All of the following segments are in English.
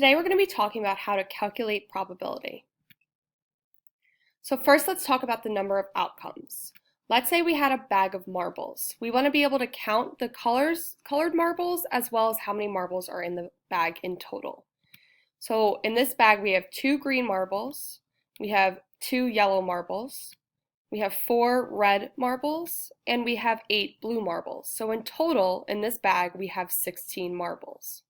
Today we're going to be talking about how to calculate probability. So first let's talk about the number of outcomes. Let's say we had a bag of marbles. We want to be able to count the colored marbles as well as how many marbles are in the bag in total. So in this bag we have 2 green marbles, we have 2 yellow marbles, we have 4 red marbles, and we have 8 blue marbles. So in total in this bag we have 16 marbles.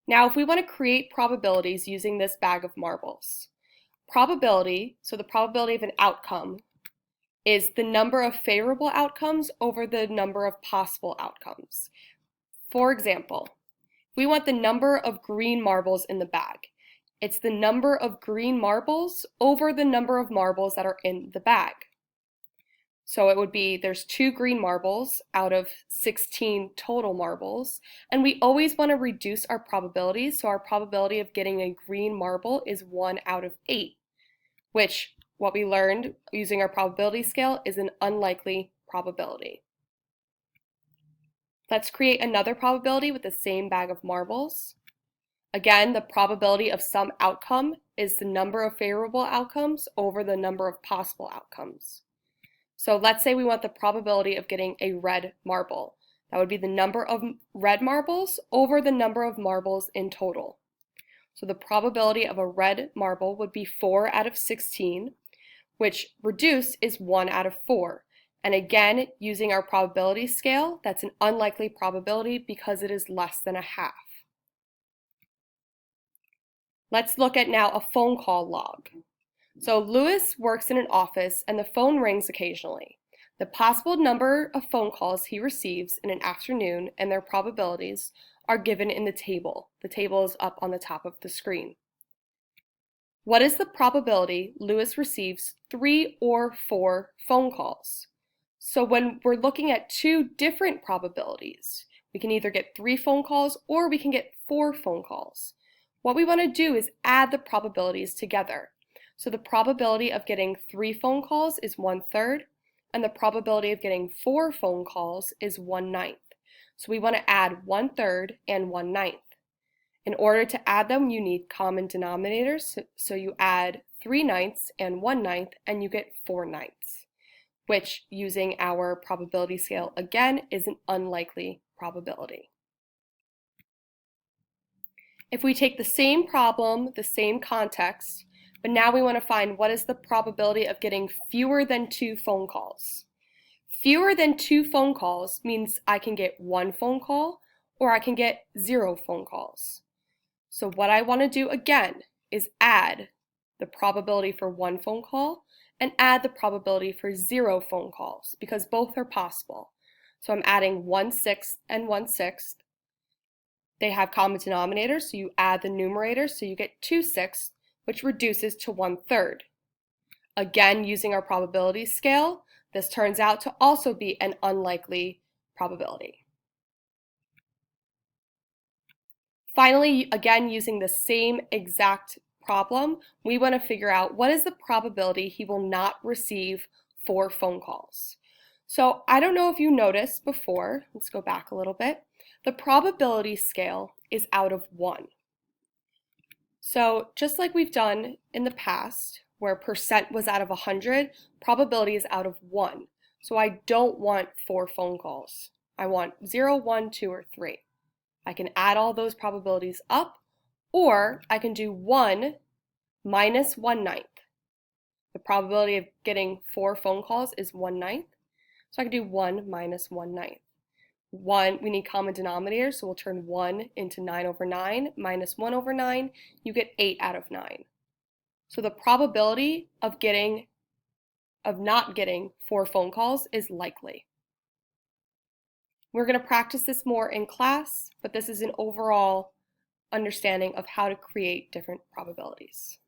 Now, if we want to create probabilities using this bag of marbles, probability, so the probability of an outcome, is the number of favorable outcomes over the number of possible outcomes. For example, we want the number of green marbles in the bag. It's the number of green marbles over the number of marbles that are in the bag. So it would be there's 2 green marbles out of 16 total marbles, and we always want to reduce our probabilities, so our probability of getting a green marble is 1 out of 8, which what we learned using our probability scale is an unlikely probability. Let's create another probability with the same bag of marbles. Again, the probability of some outcome is the number of favorable outcomes over the number of possible outcomes. So let's say we want the probability of getting a red marble. That would be the number of red marbles over the number of marbles in total. So the probability of a red marble would be 4 out of 16, which reduced is 1 out of 4. And again, using our probability scale, that's an unlikely probability because it is less than a half. Let's look at now a phone call log. So Lewis works in an office and the phone rings occasionally. The possible number of phone calls he receives in an afternoon and their probabilities are given in the table. The table is up on the top of the screen. What is the probability Lewis receives 3 or 4 phone calls? So when we're looking at 2 different probabilities, we can either get 3 phone calls or we can get 4 phone calls. What we want to do is add the probabilities together. So the probability of getting 3 phone calls is 1/3, and the probability of getting 4 phone calls is 1/9. So we want to add 1/3 and 1/9. In order to add them, you need common denominators, so you add 3/9 and 1/9, and you get 4/9, which, using our probability scale again, is an unlikely probability. If we take the same problem, the same context, but now we want to find what is the probability of getting fewer than 2 phone calls. Fewer than 2 phone calls means I can get 1 phone call or I can get 0 phone calls. So what I want to do again is add the probability for 1 phone call and add the probability for 0 phone calls because both are possible. So I'm adding 1/6 and 1/6. They have common denominators, so you add the numerators, so you get 2/6, which reduces to 1/3. Again, using our probability scale, this turns out to also be an unlikely probability. Finally, again, using the same exact problem, we want to figure out what is the probability he will not receive 4 phone calls. So I don't know if you noticed before, let's go back a little bit, the probability scale is out of 1. So just like we've done in the past, where percent was out of 100, probability is out of 1. So I don't want 4 phone calls. I want 0, 1, 2, or 3. I can add all those probabilities up, or I can do 1 minus 1/9. The probability of getting 4 phone calls is 1/9. So I can do 1 minus 1/9. 1, we need common denominators, so we'll turn 1 into 9/9 minus 1/9, you get 8 out of 9. So the probability of not getting 4 phone calls is likely. We're going to practice this more in class, but this is an overall understanding of how to create different probabilities.